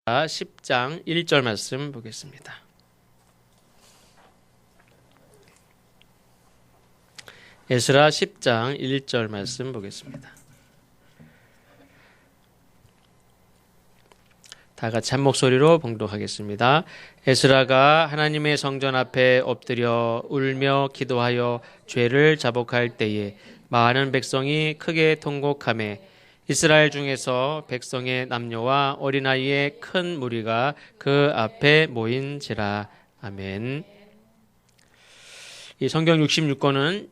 10장 1절 말씀 보겠습니다. 에스라 10장 1절 말씀 보겠습니다. 다 같이 한 목소리로 봉독하겠습니다. 에스라가 하나님의 성전 앞에 엎드려 울며 기도하여 죄를 자복할 때에 많은 백성이 크게 통곡하며 이스라엘 중에서 백성의 남녀와 어린아이의 큰 무리가 그 앞에 모인지라. 아멘. 이 성경 66권은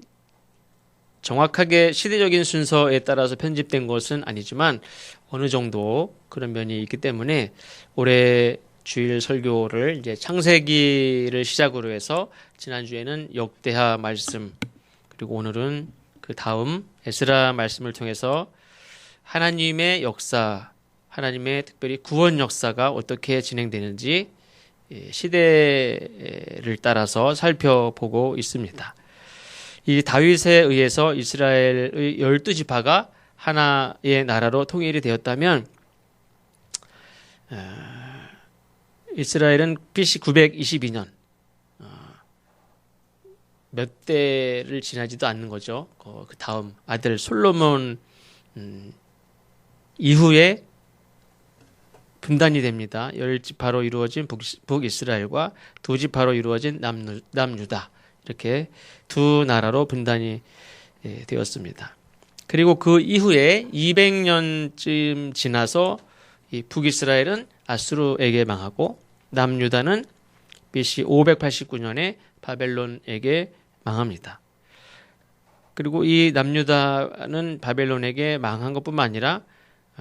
정확하게 시대적인 순서에 따라서 편집된 것은 아니지만 어느 정도 그런 면이 있기 때문에 올해 주일 설교를 이제 창세기를 시작으로 해서 지난주에는 역대하 말씀, 그리고 오늘은 그 다음 에스라 말씀을 통해서 하나님의 역사, 하나님의 특별히 구원 역사가 어떻게 진행되는지 시대를 따라서 살펴보고 있습니다. 이 다윗에 의해서 이스라엘의 12지파가 하나의 나라로 통일이 되었다면 이스라엘은 BC 922년 몇 대를 지나지도 않는 거죠. 그 다음 아들 솔로몬 이후에 분단이 됩니다. 10지파로 이루어진 북이스라엘과 2지파로 이루어진 남유다, 이렇게 두 나라로 분단이 되었습니다. 그리고 그 이후에 200년쯤 지나서 이 북이스라엘은 아수르에게 망하고 남유다는 BC 589년에 바벨론에게 망합니다. 그리고 이 남유다는 바벨론에게 망한 것뿐만 아니라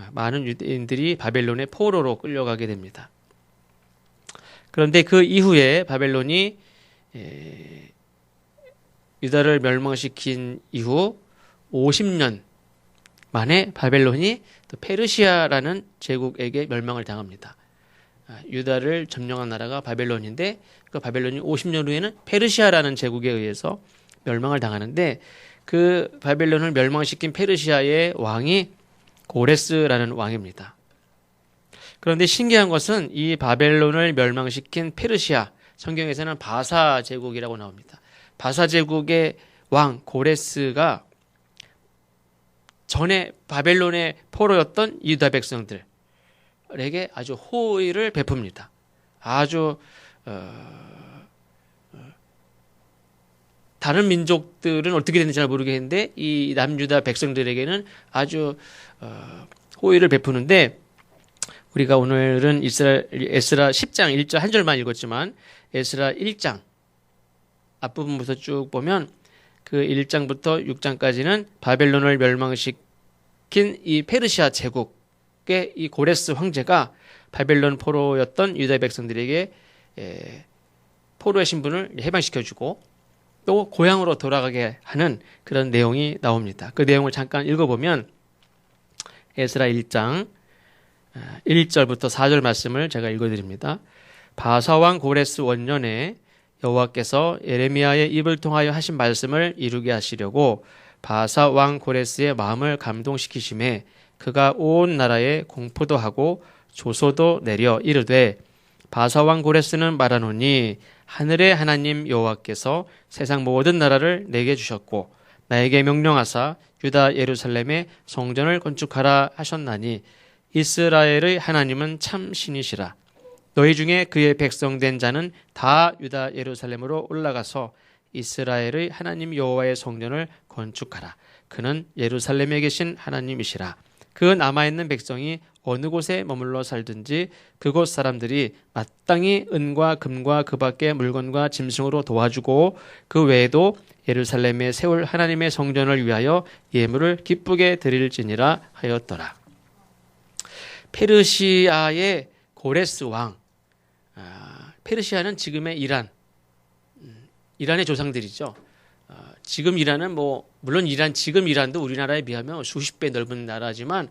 많은 유대인들이 바벨론의 포로로 끌려가게 됩니다. 그런데 그 이후에 바벨론이 유다를 멸망시킨 이후 50년 만에 바벨론이 또 페르시아라는 제국에게 멸망을 당합니다. 유다를 점령한 나라가 바벨론인데 그 바벨론이 50년 후에는 페르시아라는 제국에 의해서 멸망을 당하는데 그 바벨론을 멸망시킨 페르시아의 왕이 고레스라는 왕입니다. 그런데 신기한 것은 이 바벨론을 멸망시킨 페르시아, 성경에서는 바사 제국이라고 나옵니다. 바사 제국의 왕 고레스가 전에 바벨론의 포로였던 유다 백성들에게 아주 호의를 베풉니다. 아주 다른 민족들은 어떻게 됐는지 잘 모르겠는데 이 남유다 백성들에게는 아주 호의를 베푸는데, 우리가 오늘은 에스라 10장 1절 한 절만 읽었지만 에스라 1장 앞부분부터 쭉 보면 그 1장부터 6장까지는 바벨론을 멸망시킨 이 페르시아 제국의 이 고레스 황제가 바벨론 포로였던 유다 백성들에게 포로의 신분을 해방시켜주고 또 고향으로 돌아가게 하는 그런 내용이 나옵니다. 그 내용을 잠깐 읽어보면 에스라 1장 1절부터 4절 말씀을 제가 읽어드립니다. 바사왕 고레스 원년에 여호와께서 예레미야의 입을 통하여 하신 말씀을 이루게 하시려고 바사왕 고레스의 마음을 감동시키심에 그가 온 나라에 공포도 하고 조소도 내려 이르되, 바사왕 고레스는 말하노니 하늘의 하나님 여호와께서 세상 모든 나라를 내게 주셨고 나에게 명령하사 유다 예루살렘에 성전을 건축하라 하셨나니 이스라엘의 하나님은 참 신이시라. 너희 중에 그의 백성된 자는 다 유다 예루살렘으로 올라가서 이스라엘의 하나님 여호와의 성전을 건축하라. 그는 예루살렘에 계신 하나님이시라. 그 남아있는 백성이 어느 곳에 머물러 살든지 그곳 사람들이 마땅히 은과 금과 그 밖의 물건과 짐승으로 도와주고 그 외에도 예루살렘에 세울 하나님의 성전을 위하여 예물을 기쁘게 드릴지니라 하였더라. 페르시아의 고레스 왕, 페르시아는 지금의 이란의 조상들이죠. 지금 이란은 물론 지금 이란도 우리나라에 비하면 수십 배 넓은 나라지만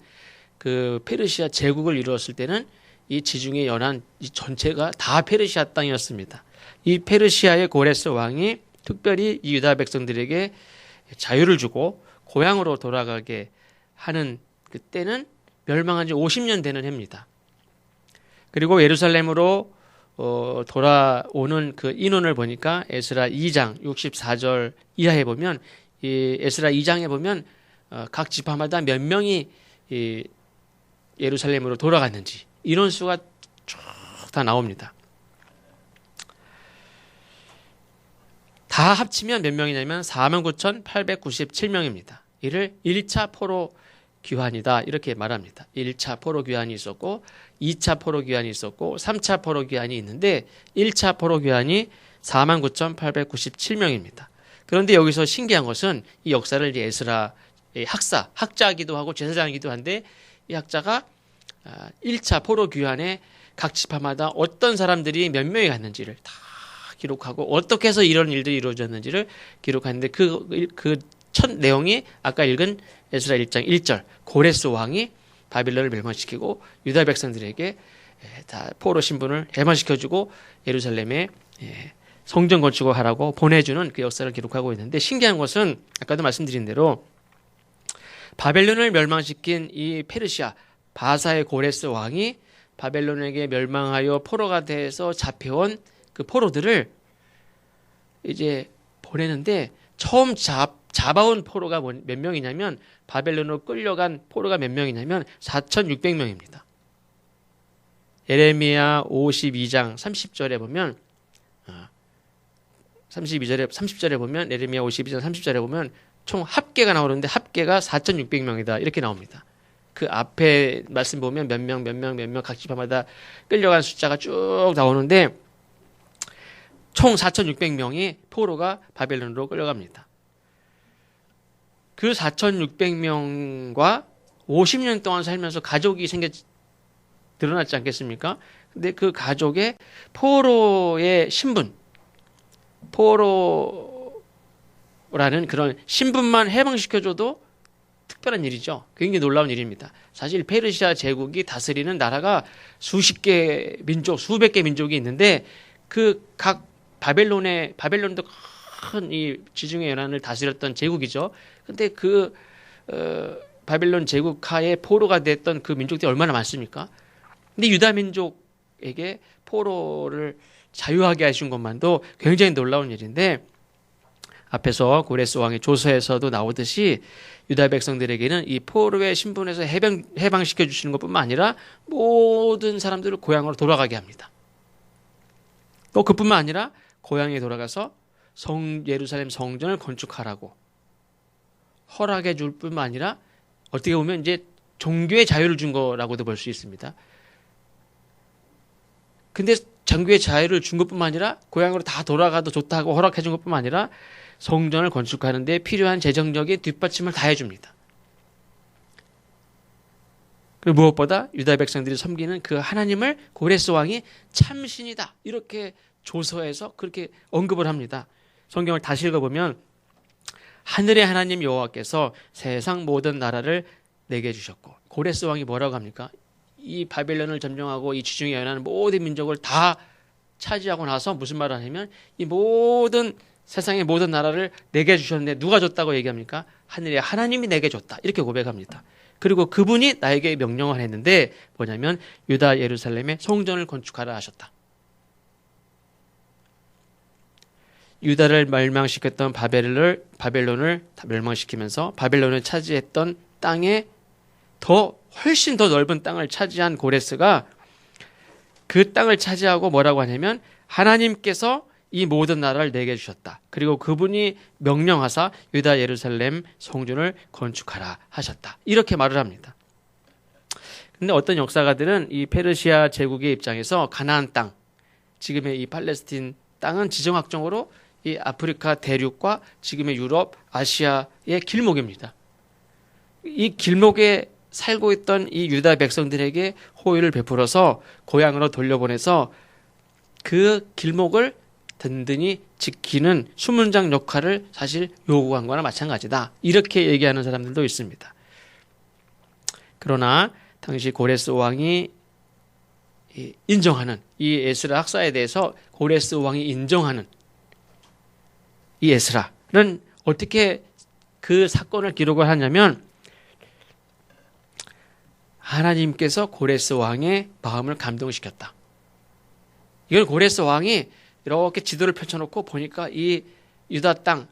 그 페르시아 제국을 이루었을 때는 이 지중해 연안 이 전체가 다 페르시아 땅이었습니다. 이 페르시아의 고레스 왕이 특별히 이 유다 백성들에게 자유를 주고 고향으로 돌아가게 하는 그때는 멸망한 지 50년 되는 해입니다. 그리고 예루살렘으로 돌아오는 그 인원을 보니까 에스라 2장 64절 이하에 보면 이 에스라 2장에 보면 각 지파마다 몇 명이 이 예루살렘으로 돌아갔는지 인원 수가 쭉 다 나옵니다. 다 합치면 몇 명이냐면 49,897명입니다. 이를 1차 포로 귀환이다 이렇게 말합니다. 1차 포로 귀환이 있었고 2차 포로 귀환이 있었고 3차 포로 귀환이 있는데 1차 포로 귀환이 49,897명입니다. 그런데 여기서 신기한 것은 이 역사를 이제 에스라 학자이기도 하고 제사장이기도 한데 이 학자가 1차 포로 귀환에 각 지파마다 어떤 사람들이 몇 명이 갔는지를 다 기록하고 어떻게 해서 이런 일들이 이루어졌는지를 기록하는데 그 첫 내용이 아까 읽은 에스라 1장 1절 고레스 왕이 바빌론을 멸망시키고 유다 백성들에게 다 포로 신분을 해방시켜주고 예루살렘에 성전 건축을 하라고 보내주는 그 역사를 기록하고 있는데 신기한 것은 아까도 말씀드린 대로 바벨론을 멸망시킨 이 페르시아 바사의 고레스 왕이 바벨론에게 멸망하여 포로가 돼서 잡혀온 그 포로들을 이제 보내는데 처음 잡아온 포로가 몇 명이냐면 바벨론으로 끌려간 포로가 몇 명이냐면 4,600명입니다. 예레미야 52장 30절에 보면 30절에 보면 예레미야 52장 30절에 보면 총 합계가 나오는데 합계가 4,600명이다 이렇게 나옵니다. 그 앞에 말씀 보면 몇 명 각 지파마다 끌려간 숫자가 쭉 나오는데 총 4,600명이 포로가 바벨론으로 끌려갑니다. 그 4,600명과 50년 동안 살면서 가족이 드러났지 않겠습니까? 근데 그 가족의 포로의 신분, 포로라는 그런 신분만 해방시켜줘도 특별한 일이죠. 굉장히 놀라운 일입니다. 사실 페르시아 제국이 다스리는 나라가 수십 개 민족, 수백 개 민족이 있는데 그 각 바벨론도 큰 이 지중해 연안을 다스렸던 제국이죠. 근데 그 바벨론 제국 하에 포로가 됐던 그 민족들이 얼마나 많습니까? 근데 유다 민족에게 포로를 자유하게 하신 것만도 굉장히 놀라운 일인데 앞에서 고레스 왕의 조서에서도 나오듯이 유다 백성들에게는 이 포로의 신분에서 해방시켜 주시는 것뿐만 아니라 모든 사람들을 고향으로 돌아가게 합니다. 또 그뿐만 아니라 고향에 돌아가서 예루살렘 성전을 건축하라고 허락해 줄 뿐만 아니라 어떻게 보면 이제 종교의 자유를 준 거라고도 볼 수 있습니다. 근데 종교의 자유를 준 것뿐만 아니라 고향으로 다 돌아가도 좋다고 허락해 준 것뿐만 아니라 성전을 건축하는 데 필요한 재정적인 뒷받침을 다 해줍니다. 그리고 무엇보다 유다 백성들이 섬기는 그 하나님을 고레스 왕이 참신이다 이렇게 조서에서 그렇게 언급을 합니다. 성경을 다시 읽어보면 하늘의 하나님 여호와께서 세상 모든 나라를 내게 주셨고 고레스 왕이 뭐라고 합니까? 이 바벨론을 점령하고 이 지중해 연안의 모든 민족을 다 차지하고 나서 무슨 말을 하냐면 이 모든 세상의 모든 나라를 내게 주셨는데 누가 줬다고 얘기합니까? 하늘의 하나님이 내게 줬다 이렇게 고백합니다. 그리고 그분이 나에게 명령을 했는데 뭐냐면 유다 예루살렘에 성전을 건축하라 하셨다. 유다를 멸망시켰던 바벨론을 멸망시키면서 바벨론을 차지했던 땅에 훨씬 더 넓은 땅을 차지한 고레스가 그 땅을 차지하고 뭐라고 하냐면 하나님께서 이 모든 나라를 내게 주셨다. 그리고 그분이 명령하사 유다 예루살렘 성전을 건축하라 하셨다. 이렇게 말을 합니다. 근데 어떤 역사가들은 이 페르시아 제국의 입장에서 가나안 땅, 지금의 이 팔레스틴 땅은 지정학적으로 이 아프리카 대륙과 지금의 유럽, 아시아의 길목입니다. 이 길목에 살고 있던 이 유다 백성들에게 호의를 베풀어서 고향으로 돌려보내서 그 길목을 든든히 지키는 수문장 역할을 사실 요구한 거나 마찬가지다. 이렇게 얘기하는 사람들도 있습니다. 그러나 당시 고레스 왕이 인정하는 이 에스라 학사에 대해서 고레스 왕이 인정하는 이 에스라는 어떻게 그 사건을 기록을 하냐면 하나님께서 고레스 왕의 마음을 감동시켰다. 이건 고레스 왕이 이렇게 지도를 펼쳐놓고 보니까 이 유다 땅,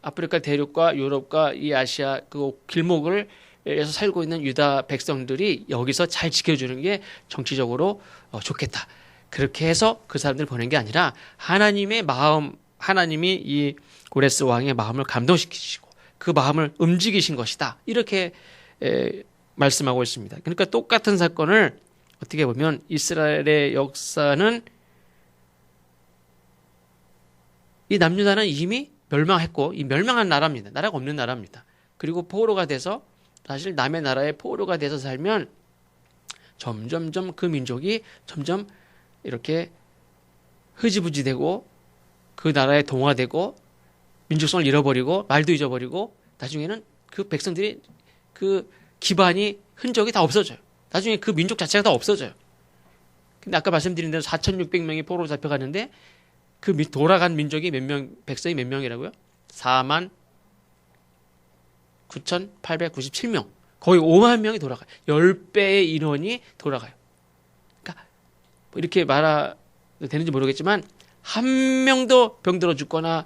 아프리카 대륙과 유럽과 이 아시아 그 길목을 에서 살고 있는 유다 백성들이 여기서 잘 지켜주는 게 정치적으로 좋겠다. 그렇게 해서 그 사람들 보낸 게 아니라 하나님의 마음, 하나님이 이 고레스 왕의 마음을 감동시키시고 그 마음을 움직이신 것이다. 이렇게 말씀하고 있습니다. 그러니까 똑같은 사건을 어떻게 보면 이스라엘의 역사는 이 남유다는 이미 멸망했고 이 멸망한 나라입니다. 나라가 없는 나라입니다. 그리고 포로가 돼서 사실 남의 나라에 포로가 돼서 살면 점점점 그 민족이 점점 이렇게 흐지부지 되고 그 나라에 동화되고 민족성을 잃어버리고 말도 잊어버리고 나중에는 그 백성들이 그 기반이 흔적이 다 없어져요. 나중에 그 민족 자체가 다 없어져요. 근데 아까 말씀드린 대로 4,600명이 포로로 잡혀갔는데 그 돌아간 민족이 몇 명, 백성이 몇 명이라고요? 49,897명. 거의 5만 명이 돌아가요. 10배의 인원이 돌아가요. 그러니까 뭐 이렇게 말해도 되는지 모르겠지만 한 명도 병들어 죽거나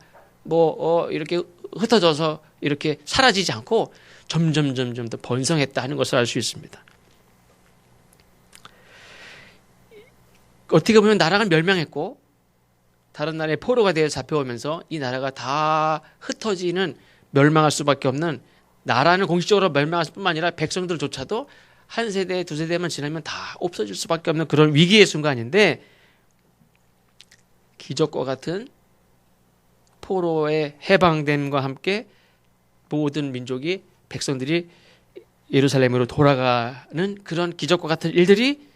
이렇게 흩어져서 이렇게 사라지지 않고 점점 더 번성했다 하는 것을 알 수 있습니다. 어떻게 보면 나라가 멸망했고 다른 나라의 포로가 되어 잡혀오면서 이 나라가 다 흩어지는 멸망할 수밖에 없는 나라는 공식적으로 멸망할 뿐만 아니라 백성들조차도 한 세대, 두 세대만 지나면 다 없어질 수밖에 없는 그런 위기의 순간인데 기적과 같은 포로의 해방됨과 함께 모든 민족이 백성들이 예루살렘으로 돌아가는 그런 기적과 같은 일들이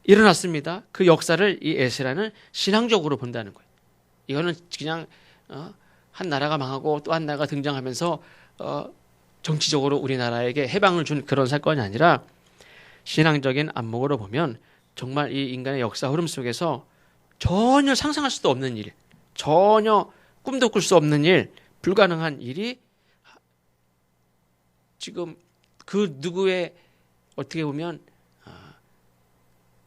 일어났습니다. 그 역사를 이 에스라는 신앙적으로 본다는 거예요. 이거는 그냥 한 나라가 망하고 또 한 나라가 등장하면서 정치적으로 우리나라에게 해방을 준 그런 사건이 아니라 신앙적인 안목으로 보면 정말 이 인간의 역사 흐름 속에서 전혀 상상할 수도 없는 일, 전혀 꿈도 꿀 수 없는 일, 불가능한 일이 지금 그 누구의 어떻게 보면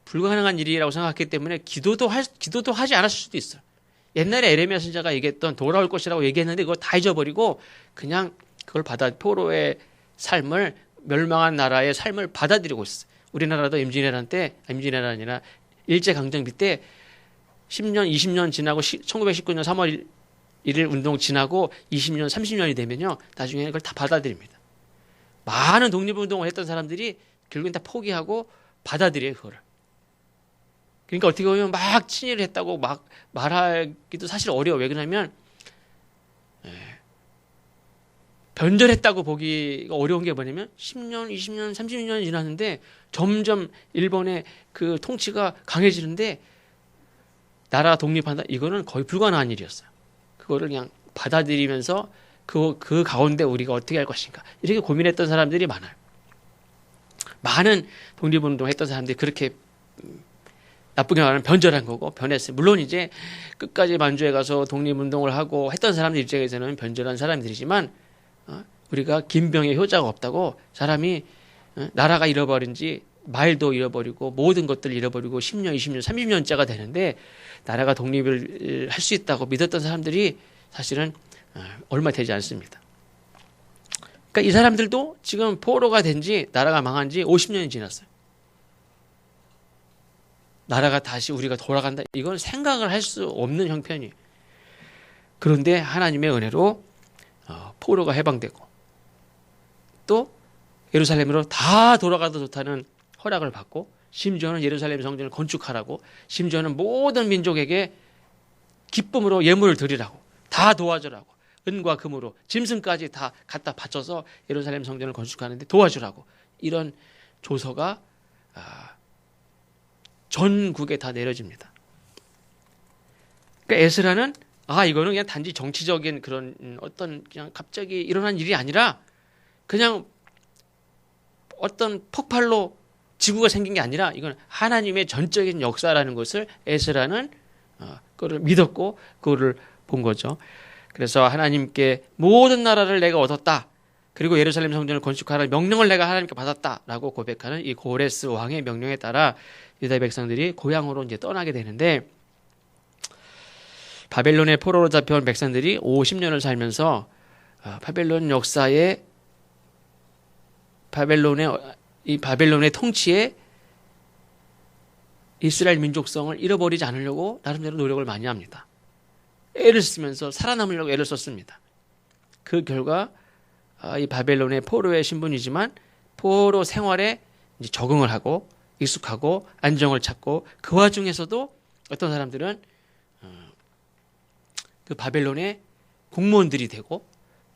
불가능한 일이라고 생각했기 때문에 기도도 하지 않았을 수도 있어요. 옛날에 에레미야 선지자가 얘기했던 돌아올 것이라고 얘기했는데 그걸 다 잊어버리고 그냥 그걸 포로의 삶을 멸망한 나라의 삶을 받아들이고 있어요. 우리나라도 임진왜란 아니라 일제강점기 때 10년, 20년 지나고 1919년 3월 1일 운동 지나고 20년, 30년이 되면요. 나중에는 그걸 다 받아들입니다. 많은 독립운동을 했던 사람들이 결국엔 다 포기하고 받아들여요, 그거를. 그러니까 어떻게 보면 막 친일을 했다고 막 말하기도 사실 어려워. 왜 그러냐면 변절했다고 보기가 어려운 게 뭐냐면 10년, 20년, 30년이 지났는데 점점 일본의 그 통치가 강해지는데 나라 독립한다. 이거는 거의 불가능한 일이었어요. 그거를 그냥 받아들이면서 그 가운데 우리가 어떻게 할 것인가. 이렇게 고민했던 사람들이 많아요. 많은 독립운동 했던 사람들이 그렇게 나쁘게 말하면 변절한 거고 변했어요. 물론 이제 끝까지 만주에 가서 독립운동을 하고 했던 사람들 입장에서는 변절한 사람들이지만 우리가 김병의 효자가 없다고 사람이 나라가 잃어버린지 말도 잃어버리고 모든 것들을 잃어버리고 10년, 20년, 30년째가 되는데 나라가 독립을 할 수 있다고 믿었던 사람들이 사실은 얼마 되지 않습니다. 그러니까 이 사람들도 지금 포로가 된 지 나라가 망한 지 50년이 지났어요. 나라가 다시 우리가 돌아간다. 이건 생각을 할 수 없는 형편이에요. 그런데 하나님의 은혜로 포로가 해방되고 또 예루살렘으로 다 돌아가도 좋다는 허락을 받고 심지어는 예루살렘 성전을 건축하라고 심지어는 모든 민족에게 기쁨으로 예물을 드리라고 다 도와주라고 은과 금으로 짐승까지 다 갖다 바쳐서 예루살렘 성전을 건축하는데 도와주라고 이런 조서가 전국에 다 내려집니다. 그러니까 에스라는 이거는 그냥 단지 정치적인 그런 어떤 그냥 갑자기 일어난 일이 아니라 그냥 어떤 폭발로 지구가 생긴 게 아니라 이건 하나님의 전적인 역사라는 것을 에스라는 그거를 믿었고 그거를 본 거죠. 그래서 하나님께 모든 나라를 내가 얻었다. 그리고 예루살렘 성전을 건축하라는 명령을 내가 하나님께 받았다라고 고백하는 이 고레스 왕의 명령에 따라 유다 백성들이 고향으로 이제 떠나게 되는데, 바벨론의 포로로 잡혀온 백성들이 50년을 살면서 바벨론 역사에 바벨론의 통치에 이스라엘 민족성을 잃어버리지 않으려고 나름대로 노력을 많이 합니다. 애를 쓰면서 살아남으려고 애를 썼습니다. 그 결과 이 바벨론의 포로의 신분이지만 포로 생활에 이제 적응을 하고 익숙하고 안정을 찾고, 그 와중에서도 어떤 사람들은 그 바벨론의 공무원들이 되고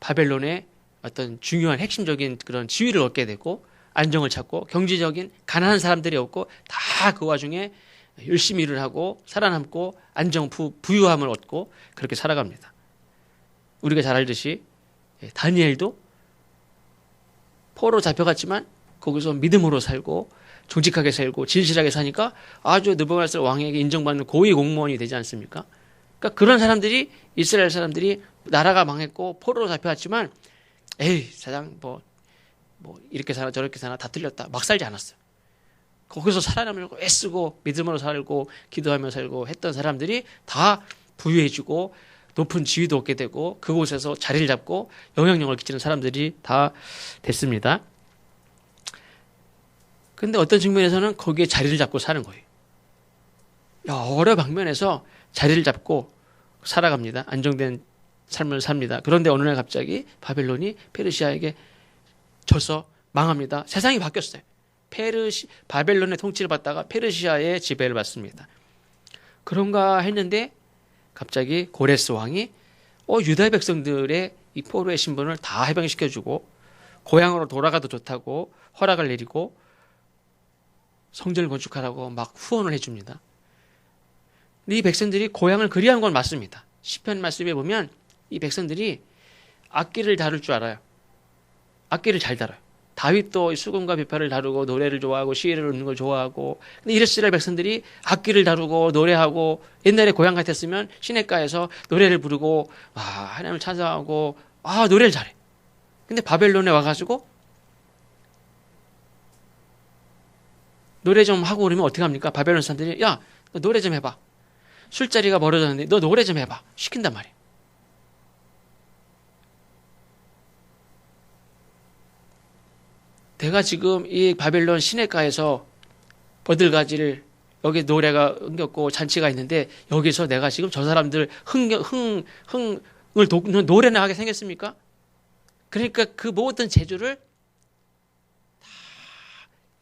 바벨론의 어떤 중요한 핵심적인 그런 지위를 얻게 되고 안정을 찾고, 경제적인 가난한 사람들이 없고 다 그 와중에 열심히 일을 하고 살아남고 부유함을 얻고 그렇게 살아갑니다. 우리가 잘 알듯이 다니엘도 포로 잡혀갔지만 거기서 믿음으로 살고 정직하게 살고 진실하게 사니까 아주 느부갓네살 왕에게 인정받는 고위 공무원이 되지 않습니까? 그러니까 그런 사람들이, 이스라엘 사람들이 나라가 망했고 포로로 잡혀왔지만 에이 사장 뭐 이렇게 사나 저렇게 사나 다 틀렸다 막 살지 않았어요. 거기서 살아남으려고 애쓰고 믿음으로 살고 기도하며 살고 했던 사람들이 다 부유해지고 높은 지위도 얻게 되고 그곳에서 자리를 잡고 영향력을 끼치는 사람들이 다 됐습니다. 근데 어떤 측면에서는 거기에 자리를 잡고 사는 거예요. 여러 방면에서 자리를 잡고 살아갑니다. 안정된 삶을 삽니다. 그런데 어느 날 갑자기 바벨론이 페르시아에게 져서 망합니다. 세상이 바뀌었어요. 바벨론의 통치를 받다가 페르시아의 지배를 받습니다. 그런가 했는데 갑자기 고레스 왕이 유다 백성들의 이 포로의 신분을 다 해방시켜주고 고향으로 돌아가도 좋다고 허락을 내리고 성전을 건축하라고 막 후원을 해줍니다. 이 백성들이 고향을 그리한 건 맞습니다. 시편 말씀에 보면 이 백성들이 악기를 다룰 줄 알아요. 악기를 잘 다뤄요. 다윗도 수금과 비파를 다루고 노래를 좋아하고 시를 읽는 걸 좋아하고, 근데 이스라엘 백성들이 악기를 다루고 노래하고, 옛날에 고향 같았으면 시냇가에서 노래를 부르고 하나님을 찬송하고 노래를 잘해. 근데 바벨론에 와가지고 노래 좀 하고 그러면 어떻게 합니까? 바벨론 사람들이 야, 너 노래 좀 해봐. 술자리가 멀어졌는데 너 노래 좀 해봐. 시킨단 말이에요. 내가 지금 이 바벨론 시냇가에서 버들가지를, 여기 노래가 흥겹고 잔치가 있는데 여기서 내가 지금 저 사람들 흥을 돋는 노래나 하게 생겼습니까? 그러니까 그 모든 재주를 다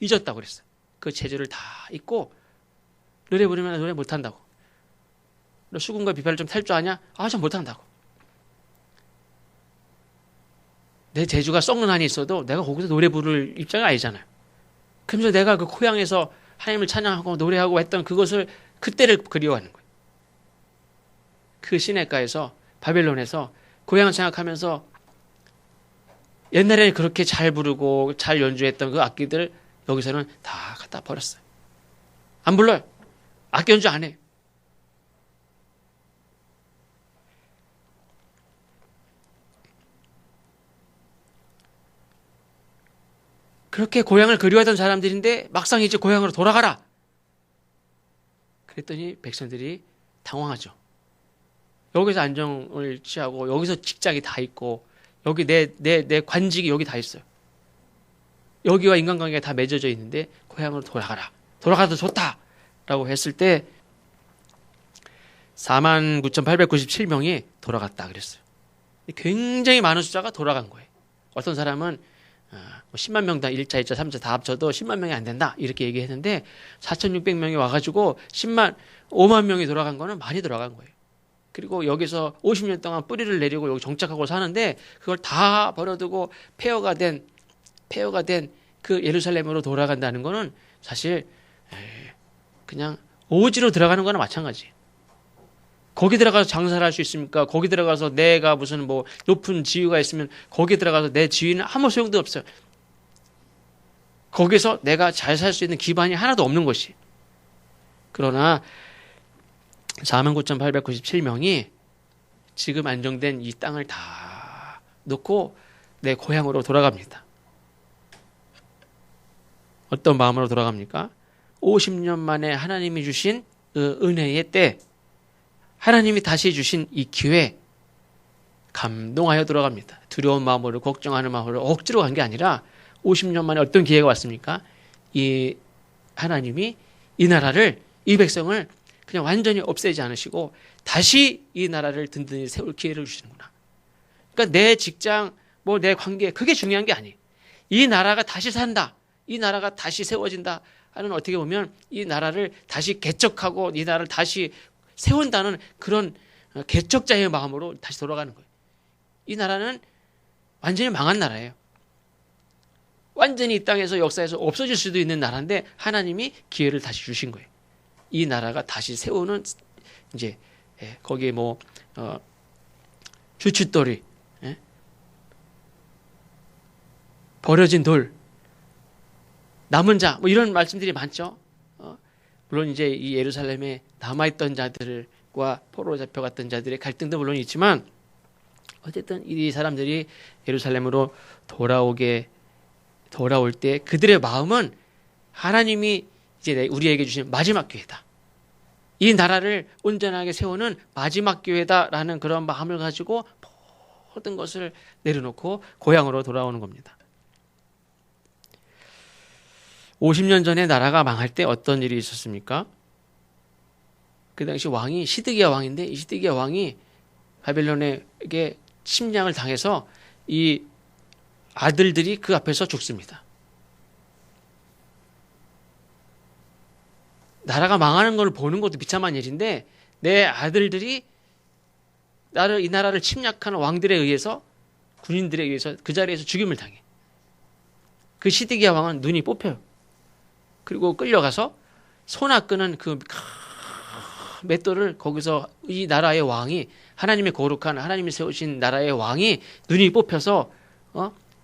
잊었다고 그랬어요. 그 재주를 다 잊고 노래 부르면 노래 못한다고. 너 수금과 비파를 좀 탈 줄 아냐? 전 못한다고. 내 재주가 썩는 한이 있어도 내가 거기서 노래 부를 입장이 아니잖아요. 그러면서 내가 그 고향에서 하나님을 찬양하고 노래하고 했던 그것을, 그때를 그리워하는 거예요. 그 시냇가에서 바벨론에서 고향을 생각하면서 옛날에 그렇게 잘 부르고 잘 연주했던 그 악기들 여기서는 다 갖다 버렸어요. 안 불러요. 악기 연주 안 해. 그렇게 고향을 그리워하던 사람들인데 막상 이제 고향으로 돌아가라. 그랬더니 백성들이 당황하죠. 여기서 안정을 취하고 여기서 직장이 다 있고 여기 내 관직이 여기 다 있어요. 여기와 인간관계가 다 맺어져 있는데 고향으로 돌아가라. 돌아가도 좋다라고 했을 때 49,897명이 돌아갔다 그랬어요. 굉장히 많은 숫자가 돌아간 거예요. 어떤 사람은 10만 명당 1차, 2차, 3차 다 합쳐도 10만 명이 안 된다 이렇게 얘기했는데 4,600명이 와가지고 5만 명이 돌아간 거는 많이 돌아간 거예요. 그리고 여기서 50년 동안 뿌리를 내리고 여기 정착하고 사는데 그걸 다 버려두고 폐허가 된 그 예루살렘으로 돌아간다는 거는 사실 그냥 오지로 들어가는 거나 마찬가지예요. 거기 들어가서 장사를 할 수 있습니까? 거기 들어가서 내가 무슨 높은 지위가 있으면 거기 들어가서 내 지위는 아무 소용도 없어요. 거기서 내가 잘 살 수 있는 기반이 하나도 없는 것이. 그러나 49,897명이 지금 안정된 이 땅을 다 놓고 내 고향으로 돌아갑니다. 어떤 마음으로 돌아갑니까? 50년 만에 하나님이 주신 그 은혜의 때, 하나님이 다시 주신 이 기회, 감동하여 돌아갑니다. 두려운 마음으로, 걱정하는 마음으로 억지로 간 게 아니라 50년 만에 어떤 기회가 왔습니까? 이 하나님이 이 나라를, 이 백성을 그냥 완전히 없애지 않으시고 다시 이 나라를 든든히 세울 기회를 주시는구나. 그러니까 내 직장, 뭐 내 관계, 그게 중요한 게 아니에요. 이 나라가 다시 산다. 이 나라가 다시 세워진다 하는, 어떻게 보면 이 나라를 다시 개척하고 이 나라를 다시 세운다는 그런 개척자의 마음으로 다시 돌아가는 거예요. 이 나라는 완전히 망한 나라예요. 완전히 이 땅에서, 역사에서 없어질 수도 있는 나라인데 하나님이 기회를 다시 주신 거예요. 이 나라가 다시 세우는, 이제 거기에 뭐 주춧돌이, 버려진 돌, 남은 자, 뭐 이런 말씀들이 많죠. 물론 이제 이 예루살렘에 남아있던 자들과 포로로 잡혀갔던 자들의 갈등도 물론 있지만, 어쨌든 이 사람들이 예루살렘으로 돌아올 때 그들의 마음은 하나님이 이제 우리에게 주신 마지막 기회다. 이 나라를 온전하게 세우는 마지막 기회다라는 그런 마음을 가지고 모든 것을 내려놓고 고향으로 돌아오는 겁니다. 50년 전에 나라가 망할 때 어떤 일이 있었습니까? 그 당시 왕이 시드기야 왕인데, 이 시드기야 왕이 바벨론에게 침략을 당해서 이 아들들이 그 앞에서 죽습니다. 나라가 망하는 걸 보는 것도 비참한 일인데, 내 아들들이 이 나라를 침략하는 왕들에 의해서, 군인들에 의해서 그 자리에서 죽임을 당해. 그 시드기야 왕은 눈이 뽑혀요. 그리고 끌려가서 소나 끄는 그 맷돌을 거기서, 이 나라의 왕이, 하나님의 거룩한, 하나님이 세우신 나라의 왕이 눈이 뽑혀서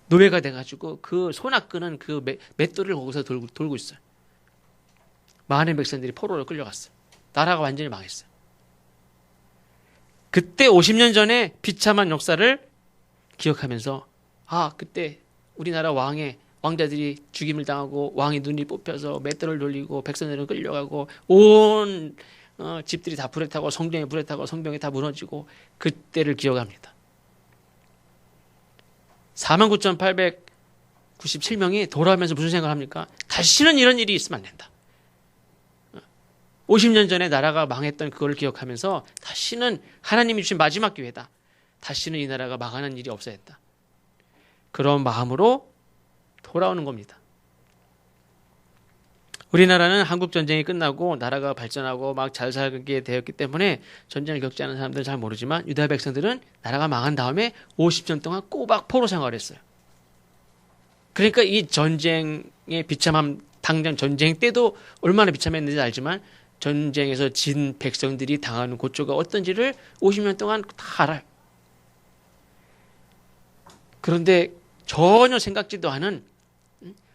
노예가 돼가지고 그 소나 끄는 그 맷돌을 거기서 돌고 있어요. 많은 백성들이 포로로 끌려갔어요. 나라가 완전히 망했어요. 그때 50년 전에 비참한 역사를 기억하면서, 그때 우리나라 왕자들이 죽임을 당하고 왕이 눈이 뽑혀서 맷돌을 돌리고 백성들은 끌려가고 온 집들이 다 불에 타고 성전에 불에 타고 성벽이 다 무너지고, 그때를 기억합니다. 49,897명이 돌아오면서 무슨 생각을 합니까? 다시는 이런 일이 있으면 안 된다. 50년 전에 나라가 망했던 그걸 기억하면서 다시는, 하나님이 주신 마지막 기회다. 다시는 이 나라가 망하는 일이 없어야 했다. 그런 마음으로 돌아오는 겁니다. 우리나라는 한국전쟁이 끝나고 나라가 발전하고 막 잘 살게 되었기 때문에 전쟁을 겪지 않은 사람들은 잘 모르지만, 유다 백성들은 나라가 망한 다음에 50년 동안 꼬박 포로 생활했어요. 그러니까 이 전쟁의 비참함, 당장 전쟁 때도 얼마나 비참했는지 알지만, 전쟁에서 진 백성들이 당하는 고초가 어떤지를 50년 동안 다 알아요. 그런데 전혀 생각지도 않은,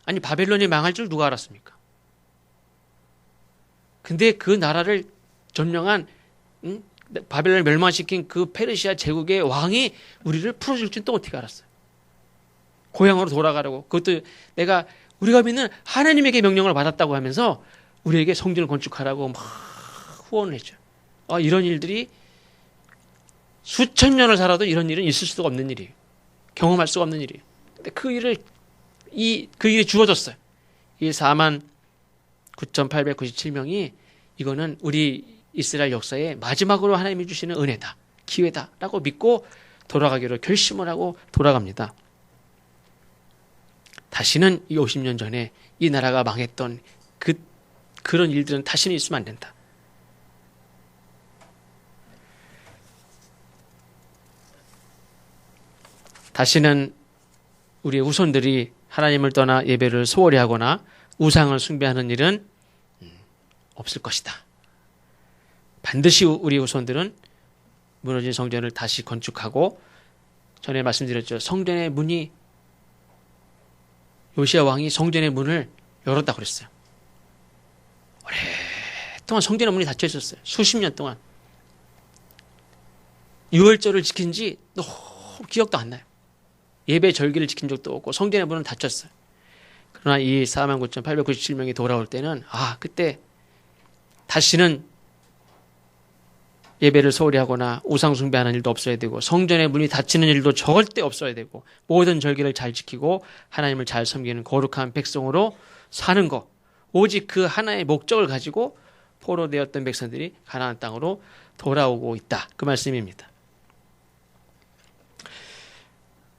아니 바벨론이 망할 줄 누가 알았습니까? 근데 그 나라를 점령한, 바벨론을 멸망시킨 그 페르시아 제국의 왕이 우리를 풀어줄 줄 또 어떻게 알았어요? 고향으로 돌아가라고. 그것도 우리가 믿는 하나님에게 명령을 받았다고 하면서 우리에게 성전을 건축하라고 막 후원을 했죠. 이런 일들이, 수천 년을 살아도 이런 일은 있을 수가 없는 일이에요. 경험할 수가 없는 일이에요. 근데 그 일이 주어졌어요. 이 49,897명이, 이거는 우리 이스라엘 역사의 마지막으로 하나님이 주시는 은혜다, 기회다라고 믿고 돌아가기로 결심을 하고 돌아갑니다. 다시는 이 50년 전에 이 나라가 망했던 그런 일들은 다시는 있으면 안 된다. 다시는 우리의 후손들이 하나님을 떠나 예배를 소홀히 하거나 우상을 숭배하는 일은 없을 것이다. 반드시 우리 후손들은 무너진 성전을 다시 건축하고, 전에 말씀드렸죠. 성전의 문이, 요시야 왕이 성전의 문을 열었다고 그랬어요. 오랫동안 성전의 문이 닫혀 있었어요. 수십 년 동안. 유월절을 지킨 지 너무 기억도 안 나요. 예배 절기를 지킨 적도 없고 성전의 문은 닫혔어요. 그러나 이 49,897명이 돌아올 때는 그때 다시는 예배를 소홀히 하거나 우상 숭배하는 일도 없어야 되고 성전의 문이 닫히는 일도 절대 없어야 되고 모든 절기를 잘 지키고 하나님을 잘 섬기는 거룩한 백성으로 사는 것, 오직 그 하나의 목적을 가지고 포로되었던 백성들이 가나안 땅으로 돌아오고 있다. 그 말씀입니다.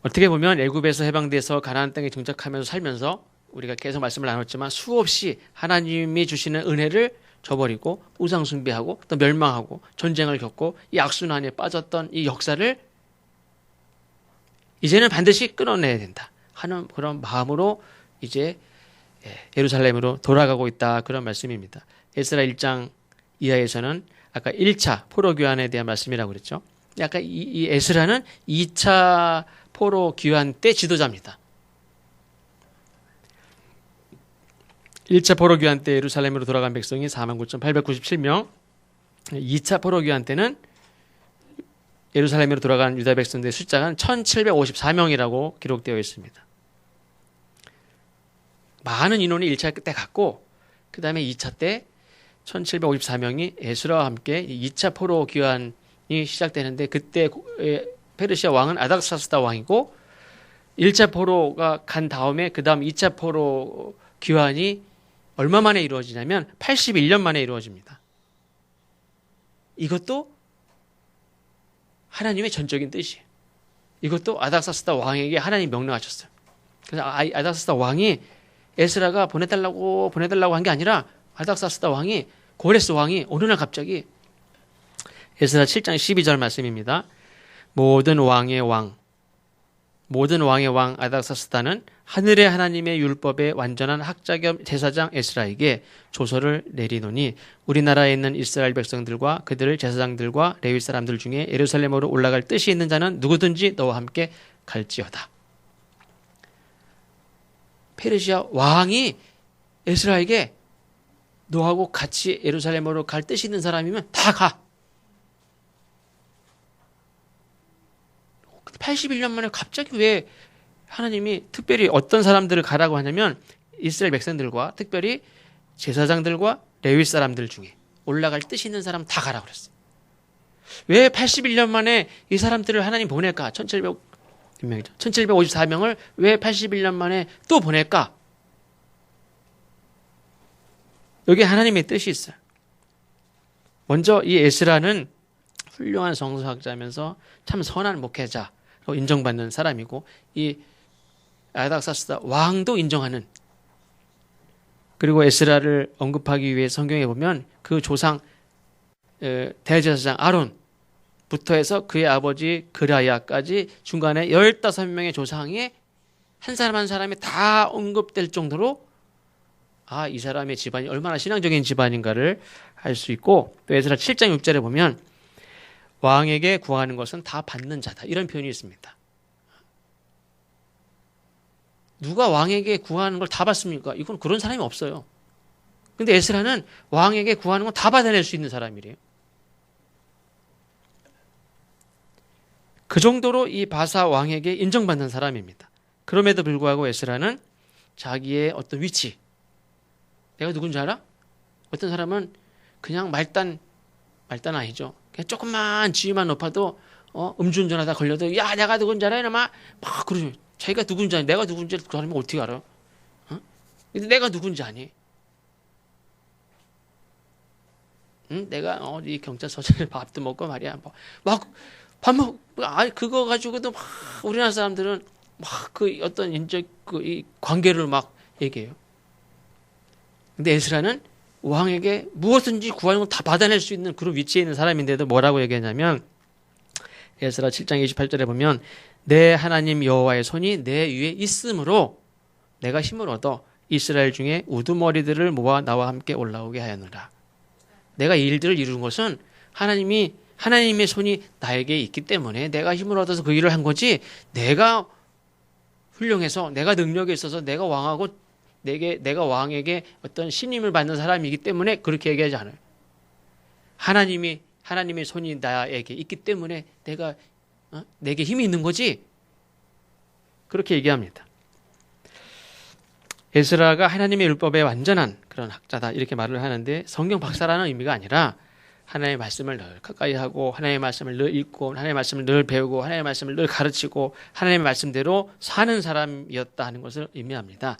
어떻게 보면 애굽에서 해방돼서 가나안 땅에 정착하면서 살면서 우리가 계속 말씀을 나눴지만 수없이 하나님이 주시는 은혜를 저버리고 우상 숭배하고 또 멸망하고 전쟁을 겪고 이 악순환에 빠졌던 이 역사를 이제는 반드시 끊어내야 된다 하는 그런 마음으로 이제 예루살렘으로 돌아가고 있다, 그런 말씀입니다. 에스라 1장 이하에서는 아까 1차 포로 귀환에 대한 말씀이라고 그랬죠. 약간 이 에스라는 2차 포로 귀환 때 지도자입니다. 1차 포로 귀환 때 예루살렘으로 돌아간 백성이 49,897명, 2차 포로 귀환 때는 예루살렘으로 돌아간 유다 백성들의 숫자가 1,754명이라고 기록되어 있습니다. 많은 인원이 1차 때 갔고 그 다음에 2차 때 1,754명이 에스라와 함께 2차 포로 귀환이 시작되는데, 그때 페르시아 왕은 아닥사스다 왕이고 1차 포로가 간 다음에 그 다음 2차 포로 귀환이 얼마 만에 이루어지냐면 81년 만에 이루어집니다. 이것도 하나님의 전적인 뜻이에요. 이것도 아닥사스다 왕에게 하나님이 명령하셨어요. 그래서 아닥사스다 왕이 에스라가 보내달라고 한 게 아니라 아닥사스다 왕이, 고레스 왕이 어느 날 갑자기, 에스라 7장 12절 말씀입니다. 모든 왕의 왕 아닥사스다는 하늘의 하나님의 율법의 완전한 학자 겸 제사장 에스라에게 조서를 내리노니 우리나라에 있는 이스라엘 백성들과 그들의 제사장들과 레위 사람들 중에 예루살렘으로 올라갈 뜻이 있는 자는 누구든지 너와 함께 갈지어다. 페르시아 왕이 에스라에게 너하고 같이 예루살렘으로 갈 뜻이 있는 사람이면 다 가. 81년 만에 갑자기 왜 하나님이 특별히 어떤 사람들을 가라고 하냐면 이스라엘 백성들과 특별히 제사장들과 레위 사람들 중에 올라갈 뜻이 있는 사람 다 가라고 그랬어요. 왜 81년 만에 이 사람들을 하나님 보낼까? 1754명을 왜 81년 만에 또 보낼까? 여기 하나님의 뜻이 있어요. 먼저 이 에스라는 훌륭한 성서학자면서 참 선한 목회자로 인정받는 사람이고, 이 아닥사스다 왕도 인정하는, 그리고 에스라를 언급하기 위해 성경에 보면 그 조상 대제사장 아론부터 해서 그의 아버지 그라야까지 중간에 15명의 조상에 한 사람 한 사람이 다 언급될 정도로 이 사람의 집안이 얼마나 신앙적인 집안인가를 알 수 있고, 또 에스라 7장 6절에 보면 왕에게 구하는 것은 다 받는 자다, 이런 표현이 있습니다. 누가 왕에게 구하는 걸 다 받습니까? 이건 그런 사람이 없어요. 근데 에스라는 왕에게 구하는 건 다 받아낼 수 있는 사람이래요. 그 정도로 이 바사 왕에게 인정받는 사람입니다. 그럼에도 불구하고 에스라는 자기의 어떤 위치, 내가 누군지 알아? 어떤 사람은 그냥 말단 아니죠. 그냥 조금만 지위만 높아도 음주운전하다 걸려도 야 내가 누군지 알아? 이러면 막 그러죠. 자기가 누군지 아니, 내가 누군지 그 사람이 어떻게 알아요? 근데 내가 누군지 아니? 응? 내가 이 경찰서장에 밥도 먹고 말이야. 막 밥 먹, 그거 가지고도 막 우리나라 사람들은 막 그 어떤 인적 이 관계를 막 얘기해요. 근데 에스라는 왕에게 무엇든지 구하는 걸 다 받아낼 수 있는 그런 위치에 있는 사람인데도 뭐라고 얘기하냐면, 에스라 7장 28절에 보면 내 하나님 여호와의 손이 내 위에 있으므로 내가 힘을 얻어 이스라엘 중에 우두머리들을 모아 나와 함께 올라오게 하였노라. 내가 이 일들을 이룬 것은 하나님의 손이 나에게 있기 때문에 내가 힘을 얻어서 그 일을 한 거지, 내가 훌륭해서 내가 능력이 있어서 내가 왕하고 내가 왕에게 어떤 신임을 받는 사람이기 때문에 그렇게 얘기하지 않아요. 하나님의 손이 나에게 있기 때문에 내게 힘이 있는 거지, 그렇게 얘기합니다. 에스라가 하나님의 율법의 완전한 그런 학자다 이렇게 말을 하는데 성경 박사라는 의미가 아니라 하나님의 말씀을 늘 가까이 하고 하나님의 말씀을 늘 읽고 하나님의 말씀을 늘 배우고 하나님의 말씀을 늘 가르치고 하나님의 말씀대로 사는 사람이었다 하는 것을 의미합니다.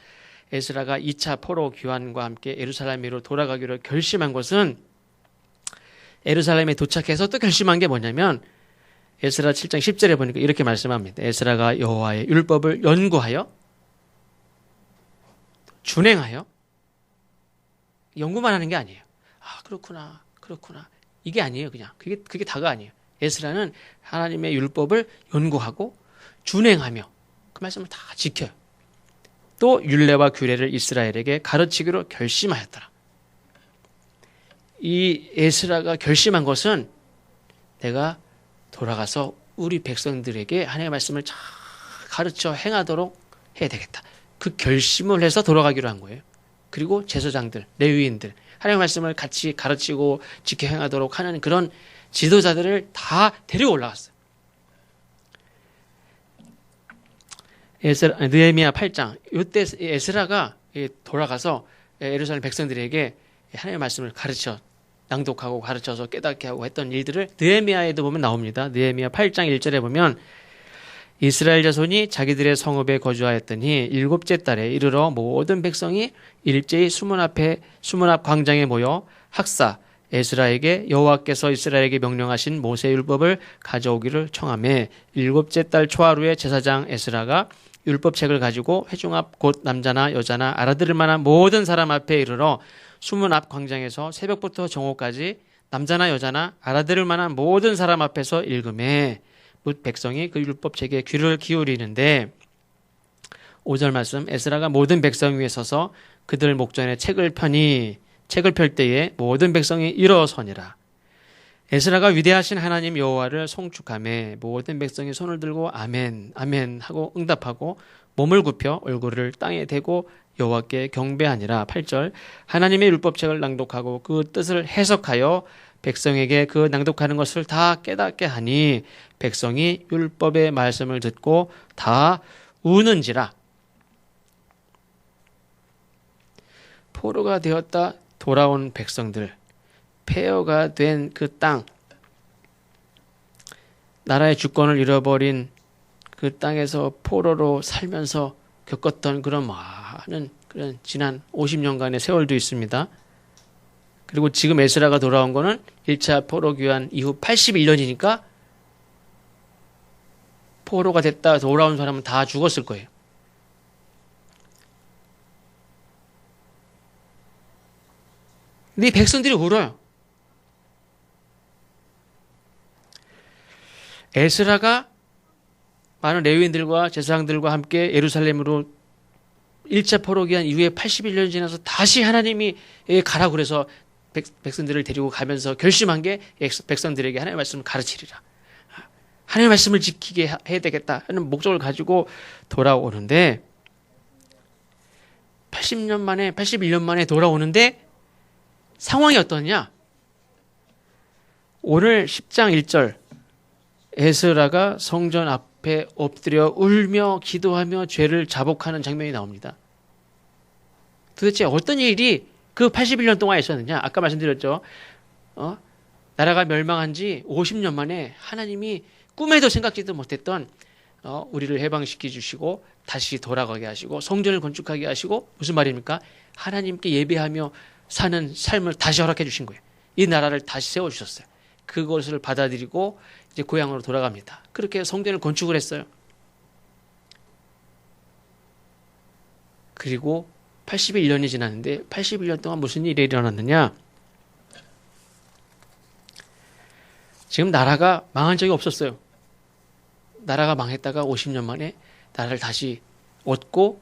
에스라가 2차 포로 귀환과 함께 예루살렘으로 돌아가기로 결심한 것은 예루살렘에 도착해서 또 결심한 게 뭐냐면 에스라 7장 10절에 보니까 이렇게 말씀합니다. 에스라가 여호와의 율법을 연구하여 준행하여 연구만 하는 게 아니에요. 아 그렇구나 이게 아니에요. 그냥 그게 다가 아니에요. 에스라는 하나님의 율법을 연구하고 준행하며 그 말씀을 다 지켜요. 또 율례와 규례를 이스라엘에게 가르치기로 결심하였더라. 이 에스라가 결심한 것은 내가 돌아가서 우리 백성들에게 하나님의 말씀을 잘 가르쳐 행하도록 해야 되겠다. 그 결심을 해서 돌아가기로 한 거예요. 그리고 제사장들, 레위인들, 하나님의 말씀을 같이 가르치고 지켜 행하도록 하는 그런 지도자들을 다 데리고 올라갔어요. 느헤미야 8장 이때 에스라가 돌아가서 예루살렘 백성들에게 하나님의 말씀을 가르쳐 낭독하고 가르쳐서 깨닫게 하고 했던 일들을 느헤미야에도 보면 나옵니다. 느헤미야 8장 1절에 보면 이스라엘 자손이 자기들의 성읍에 거주하였더니 7째 달에 이르러 모든 백성이 일제히 수문 앞 광장에 모여 학사 에스라에게 여호와께서 이스라엘에게 명령하신 모세 율법을 가져오기를 청하매 7째 달 초하루에 제사장 에스라가 율법책을 가지고 회중 앞 곧 남자나 여자나 알아들을 만한 모든 사람 앞에 이르러 수문 앞 광장에서 새벽부터 정오까지 남자나 여자나 알아들을 만한 모든 사람 앞에서 읽음에 뭇 백성이 그 율법책에 귀를 기울이는데 5절 말씀 에스라가 모든 백성 위에 서서 그들 목전에 책을 펼 때에 모든 백성이 일어서니라. 에스라가 위대하신 하나님 여호와를 송축하며 모든 백성이 손을 들고 아멘 아멘 하고 응답하고 몸을 굽혀 얼굴을 땅에 대고 여호와께 경배하니라. 8절 하나님의 율법책을 낭독하고 그 뜻을 해석하여 백성에게 그 낭독하는 것을 다 깨닫게 하니 백성이 율법의 말씀을 듣고 다 우는지라. 포로가 되었다 돌아온 백성들, 폐허가 된 그 땅, 나라의 주권을 잃어버린 그 땅에서 포로로 살면서 겪었던 그런 많은 그런 지난 50년간의 세월도 있습니다. 그리고 지금 에스라가 돌아온 거는 1차 포로 귀환 이후 81년이니까 포로가 됐다 돌아온 사람은 다 죽었을 거예요. 근데 이 백성들이 울어요. 에스라가 많은 레위인들과 제사장들과 함께 예루살렘으로 1차 포로 귀환 이후에 81년이 지나서 다시 하나님이 가라고 그래서 백성들을 데리고 가면서 결심한 게 백성들에게 하나님의 말씀을 가르치리라. 하나님의 말씀을 지키게 해야 되겠다 하는 목적을 가지고 돌아오는데 81년 만에 돌아오는데 상황이 어떠냐? 오늘 10장 1절 에스라가 성전 앞에 엎드려 울며 기도하며 죄를 자복하는 장면이 나옵니다. 도대체 어떤 일이 그 81년 동안 있었느냐? 아까 말씀드렸죠. 나라가 멸망한 지 50년 만에 하나님이 꿈에도 생각지도 못했던 우리를 해방시켜 주시고 다시 돌아가게 하시고 성전을 건축하게 하시고 무슨 말입니까? 하나님께 예배하며 사는 삶을 다시 허락해 주신 거예요. 이 나라를 다시 세워주셨어요. 그것을 받아들이고 이제 고향으로 돌아갑니다. 그렇게 성전을 건축을 했어요. 그리고 81년이 지났는데 81년 동안 무슨 일이 일어났느냐? 지금 나라가 망한 적이 없었어요. 나라가 망했다가 50년 만에 나라를 다시 얻고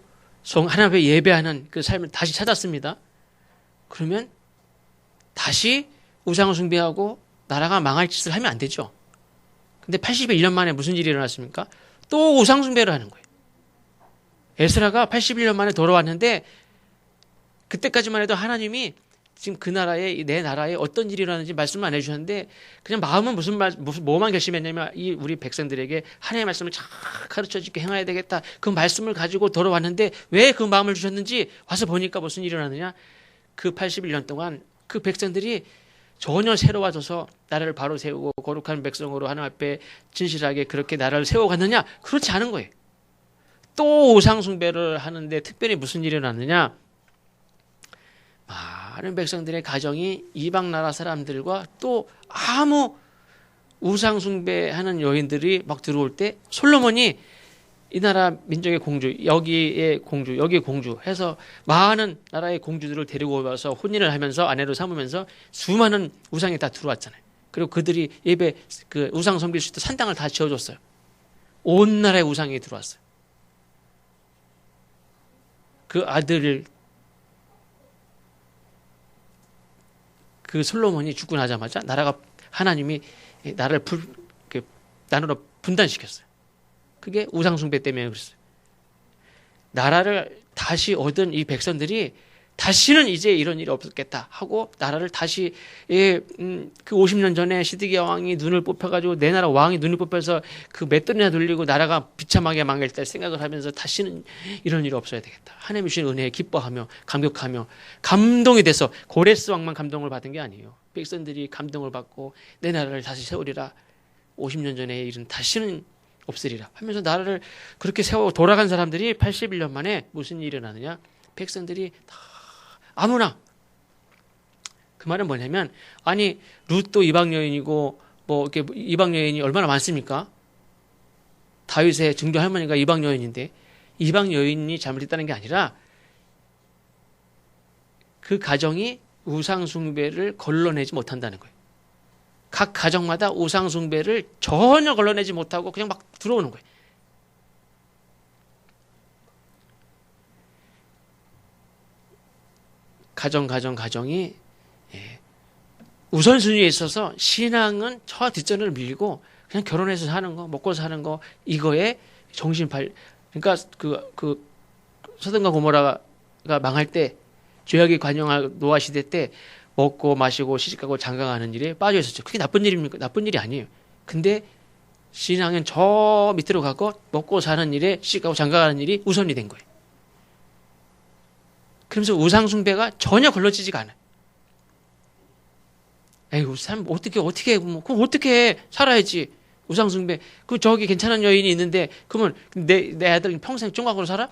하나님 앞에 예배하는 그 삶을 다시 찾았습니다. 그러면 다시 우상을 숭배하고 나라가 망할 짓을 하면 안 되죠. 근데 81년 만에 무슨 일이 일어났습니까? 또 우상 숭배를 하는 거예요. 에스라가 81년 만에 돌아왔는데 그때까지만 해도 하나님이 지금 그 나라에 내 나라에 어떤 일이 일어나는지 말씀을 안 해주셨는데 그냥 마음은 무슨 뭐만 결심했냐면 이 우리 백성들에게 하나님의 말씀을 잘 가르쳐주게 행해야 되겠다. 그 말씀을 가지고 돌아왔는데 왜 그 마음을 주셨는지 와서 보니까 무슨 일이 일어나느냐. 그 81년 동안 그 백성들이 전혀 새로워져서 나라를 바로 세우고 거룩한 백성으로 하나님 앞에 진실하게 그렇게 나라를 세워갔느냐? 그렇지 않은 거예요. 또 우상 숭배를 하는데 특별히 무슨 일이 일어났느냐? 많은 백성들의 가정이 이방 나라 사람들과 또 아무 우상 숭배하는 여인들이 막 들어올 때 솔로몬이 이 나라 민족의 공주, 여기의 공주 해서 많은 나라의 공주들을 데리고 와서 혼인을 하면서 아내로 삼으면서 수많은 우상이 다 들어왔잖아요. 그리고 그들이 예배 그 우상 섬길 수 있도록 산당을 다 지어줬어요. 온 나라의 우상이 들어왔어요. 그 아들을 그 솔로몬이 죽고 나자마자 나라가 하나님이 나라를 나누어 분단시켰어요. 그게 우상숭배 때문에 그랬어요. 나라를 다시 얻은 이 백성들이 다시는 이제 이런 일이 없었겠다 하고 나라를 다시 그 50년 전에 시드기야 왕이 눈을 뽑혀가지고 내 나라 왕이 눈을 뽑혀서 그 맷돌이나 돌리고 나라가 비참하게 망할 때 생각을 하면서 다시는 이런 일이 없어야 되겠다. 하나님이 주신 은혜에 기뻐하며 감격하며 감동이 돼서 고레스 왕만 감동을 받은 게 아니에요. 백성들이 감동을 받고 내 나라를 다시 세우리라. 50년 전의 일은 다시는 없으리라 하면서 나라를 그렇게 세워 돌아간 사람들이 81년 만에 무슨 일이 일어나느냐. 백성들이 다 아무나. 그 말은 뭐냐면 아니 룻도 이방 여인이고 뭐 이렇게 이방 여인이 얼마나 많습니까? 다윗의 증조 할머니가 이방 여인인데 이방 여인이 잘못했다는 게 아니라 그 가정이 우상 숭배를 걸러내지 못한다는 거예요. 각 가정마다 우상 숭배를 전혀 걸러내지 못하고 그냥 막 들어오는 거예요. 가정이 우선순위에 있어서 신앙은 저 뒷전을 밀고 그냥 결혼해서 사는 거, 먹고 사는 거 이거에 그러니까 그 소돔과 고모라가 망할 때 죄악이 관영할 노아 시대 때 먹고 마시고 시집가고 장가가는 일에 빠져 있었죠. 그게 나쁜 일입니까? 나쁜 일이 아니에요. 근데 신앙은 저 밑으로 가고 먹고 사는 일에 시집가고 장가가는 일이 우선이 된 거예요. 그러면서 우상숭배가 전혀 걸러지지가 않아요. 에이구, 사람 그럼 어떻게 살아야지. 우상숭배. 그 저기 괜찮은 여인이 있는데 그러면 내 아들은 평생 종각으로 살아?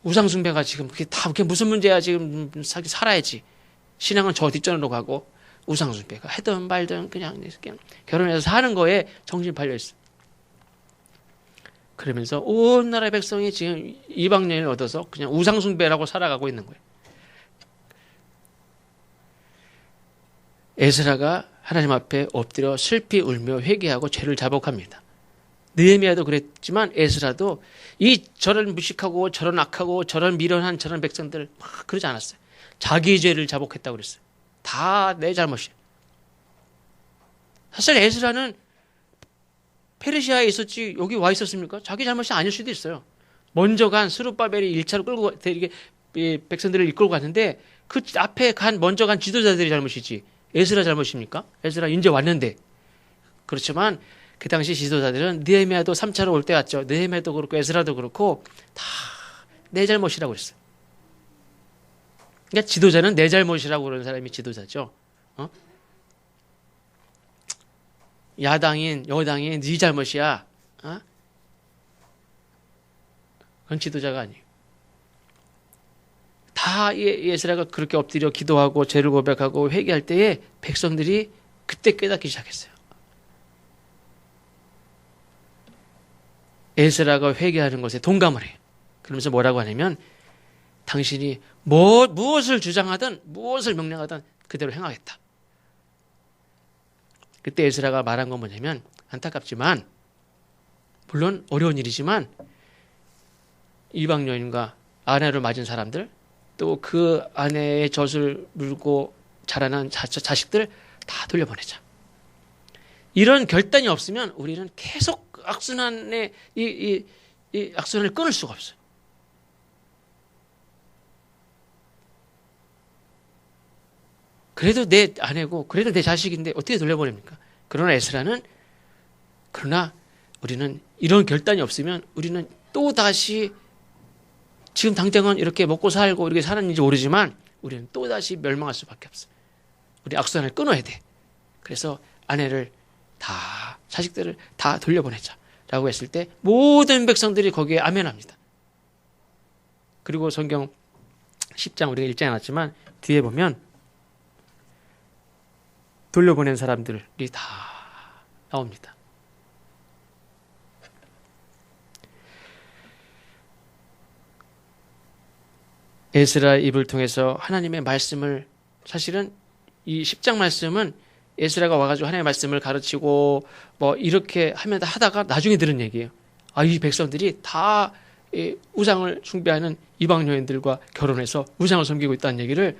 우상숭배가 지금 그게 무슨 문제야. 지금 살아야지. 신앙은 저 뒷전으로 가고 우상숭배가 해든 말든 그냥 결혼해서 사는 거에 정신 팔려 있어. 그러면서 온 나라의 백성이 지금 이방 여인을 얻어서 그냥 우상숭배라고 살아가고 있는 거예요. 에스라가 하나님 앞에 엎드려 슬피 울며 회개하고 죄를 자복합니다. 느헤미야도 그랬지만 에스라도 저런 무식하고 저런 악하고 저런 미련한 저런 백성들 막 그러지 않았어요. 자기 죄를 자복했다고 그랬어요. 다 내 잘못이에요. 사실 에스라는 페르시아에 있었지 여기 와 있었습니까? 자기 잘못이 아닐 수도 있어요. 먼저 간 스룹바벨이 1차로 끌고 이렇게 백성들을 이끌고 갔는데 그 앞에 먼저 간 지도자들이 잘못이지 에스라 잘못입니까? 에스라 이제 왔는데. 그렇지만 그 당시 지도자들은 느헤미야도 3차로 올 때 왔죠. 느헤미야도 그렇고 에스라도 그렇고 다 내 잘못이라고 그랬어요. 그러니까 지도자는 내 잘못이라고 그러는 사람이 지도자죠. 야당인 여당인 네 잘못이야. 그건 지도자가 아니에요. 다 에스라가 그렇게 엎드려 기도하고 죄를 고백하고 회개할 때에 백성들이 그때 깨닫기 시작했어요. 에스라가 회개하는 것에 동감을 해요. 그러면서 뭐라고 하냐면 당신이 무엇을 주장하든 무엇을 명령하든 그대로 행하겠다. 그때 에스라가 말한 건 뭐냐면 안타깝지만 물론 어려운 일이지만 이방 여인과 아내를 맞은 사람들 또 그 아내의 젖을 물고 자라난 자식들 다 돌려보내자. 이런 결단이 없으면 우리는 계속 악순환의 이 악순환을 끊을 수가 없어요. 그래도 내 아내고 그래도 내 자식인데 어떻게 돌려보냅니까? 그러나 우리는 이런 결단이 없으면 우리는 또 다시 지금 당장은 이렇게 먹고 살고 이렇게 사는지 모르지만 우리는 또 다시 멸망할 수밖에 없어. 우리 악순환을 끊어야 돼. 그래서 아내를 다 자식들을 다 돌려보내자라고 했을 때 모든 백성들이 거기에 아멘합니다. 그리고 성경 10장 우리가 읽지 않았지만 뒤에 보면 돌려보낸 사람들이 다 나옵니다. 에스라 입을 통해서 하나님의 말씀을, 사실은 이 10장 말씀은 에스라가 와가지고 하나님의 말씀을 가르치고 뭐 이렇게 하다가 나중에 들은 얘기예요. 이 백성들이 다 우상을 숭배하는 이방 여인들과 결혼해서 우상을 섬기고 있다는 얘기를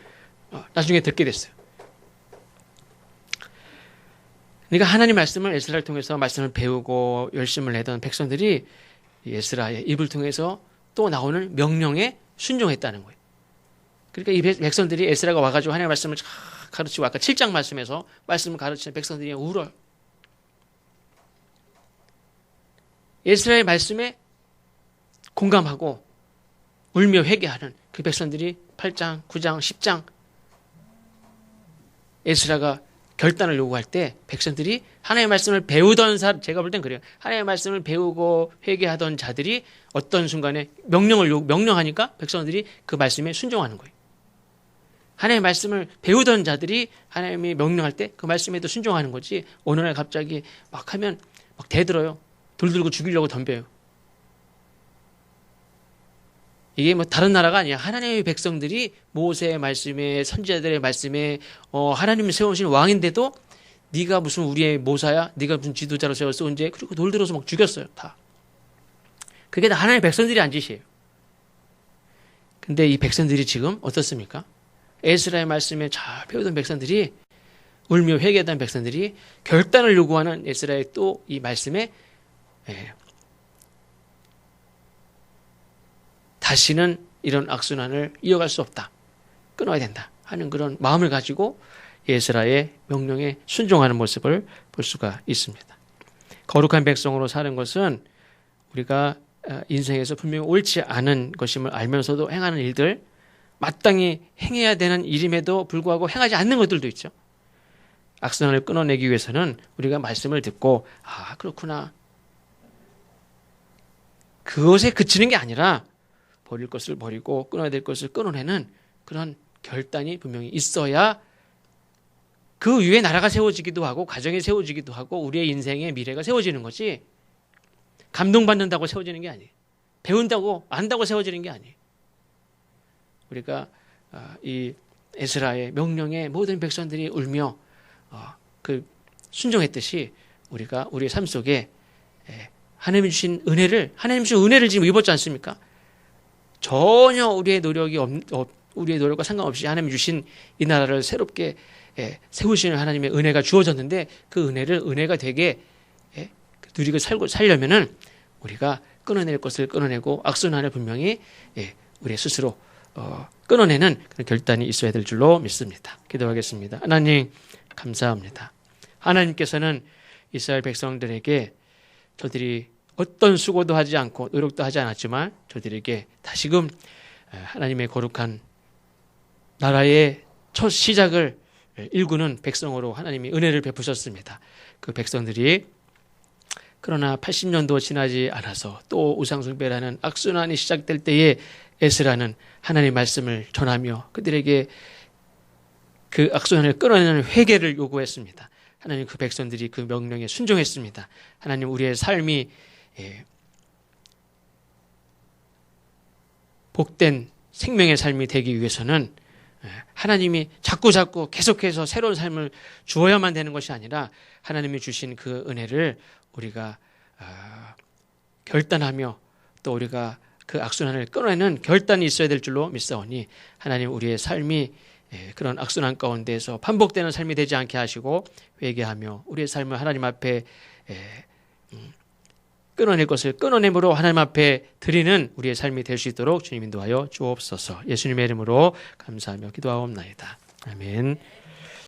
나중에 듣게 됐어요. 그러니까 하나님 말씀을 에스라를 통해서 말씀을 배우고 열심을 내던 백성들이 에스라의 입을 통해서 또 나오는 명령에 순종했다는 거예요. 그러니까 이 백성들이 에스라가 와가지고 하나님의 말씀을 가르치고 아까 7장 말씀에서 말씀을 가르치는 백성들이 울어요. 에스라의 말씀에 공감하고 울며 회개하는 그 백성들이 8장, 9장, 10장 에스라가 결단을 요구할 때 백성들이 하나님의 말씀을 배우던 제가 볼 땐 그래요. 하나님의 말씀을 배우고 회개하던 자들이 어떤 순간에 명령하니까 백성들이 그 말씀에 순종하는 거예요. 하나님의 말씀을 배우던 자들이 하나님이 명령할 때 그 말씀에도 순종하는 거지, 어느 날 갑자기 막 하면 막 대들어요. 돌 들고 죽이려고 덤벼요. 이게 뭐 다른 나라가 아니야. 하나님의 백성들이 모세의 말씀에, 선지자들의 말씀에 하나님이 세우신 왕인데도 네가 무슨 우리의 모사야? 네가 무슨 지도자로 세워서 언제? 그리고 돌 들어서 막 죽였어요. 다. 그게 다 하나님의 백성들이 한 짓이에요. 근데 이 백성들이 지금 어떻습니까? 에스라의 말씀에 잘 배우던 백성들이, 울며 회개하던 백성들이 결단을 요구하는 에스라의 또 이 말씀에 다시는 이런 악순환을 이어갈 수 없다, 끊어야 된다 하는 그런 마음을 가지고 에스라의 명령에 순종하는 모습을 볼 수가 있습니다. 거룩한 백성으로 사는 것은 우리가 인생에서 분명히 옳지 않은 것임을 알면서도 행하는 일들, 마땅히 행해야 되는 일임에도 불구하고 행하지 않는 것들도 있죠. 악순환을 끊어내기 위해서는 우리가 말씀을 듣고 그렇구나, 그것에 그치는 게 아니라 버릴 것을 버리고 끊어야 될 것을 끊어내는 그런 결단이 분명히 있어야 그 위에 나라가 세워지기도 하고 가정이 세워지기도 하고 우리의 인생의 미래가 세워지는 거지, 감동받는다고 세워지는 게 아니에요. 배운다고 안다고 세워지는 게 아니에요. 우리가 이 에스라의 명령에 모든 백성들이 울며 그 순종했듯이 우리가 우리의 삶 속에 하나님이 주신 은혜를 지금 입었지 않습니까? 전혀 우리의 노력과 상관없이 하나님이 주신 이 나라를 새롭게 세우시는 하나님의 은혜가 주어졌는데, 그 은혜가 되게 누리고 살려면은 우리가 끊어낼 것을 끊어내고 악순환을 분명히 우리 스스로 끊어내는 그런 결단이 있어야 될 줄로 믿습니다. 기도하겠습니다. 하나님 감사합니다. 하나님께서는 이스라엘 백성들에게 저들이 어떤 수고도 하지 않고 노력도 하지 않았지만 저들에게 다시금 하나님의 거룩한 나라의 첫 시작을 일구는 백성으로 하나님이 은혜를 베푸셨습니다. 그 백성들이 그러나 80년도 지나지 않아서 또 우상숭배라는 악순환이 시작될 때에 에스라는 하나님의 말씀을 전하며 그들에게 그 악순환을 끊어내는 회개를 요구했습니다. 하나님, 그 백성들이 그 명령에 순종했습니다. 하나님, 우리의 삶이 복된 생명의 삶이 되기 위해서는 하나님이 자꾸 계속해서 새로운 삶을 주어야만 되는 것이 아니라 하나님이 주신 그 은혜를 우리가 결단하며 또 우리가 그 악순환을 끊어내는 결단이 있어야 될 줄로 믿사오니, 하나님, 우리의 삶이 그런 악순환 가운데에서 반복되는 삶이 되지 않게 하시고 회개하며 우리의 삶을 하나님 앞에 끊어낼 것을 끊어냄으로 하나님 앞에 드리는 우리의 삶이 될 수 있도록 주님 인도하여 주옵소서. 예수님의 이름으로 감사하며 기도하옵나이다. 아멘.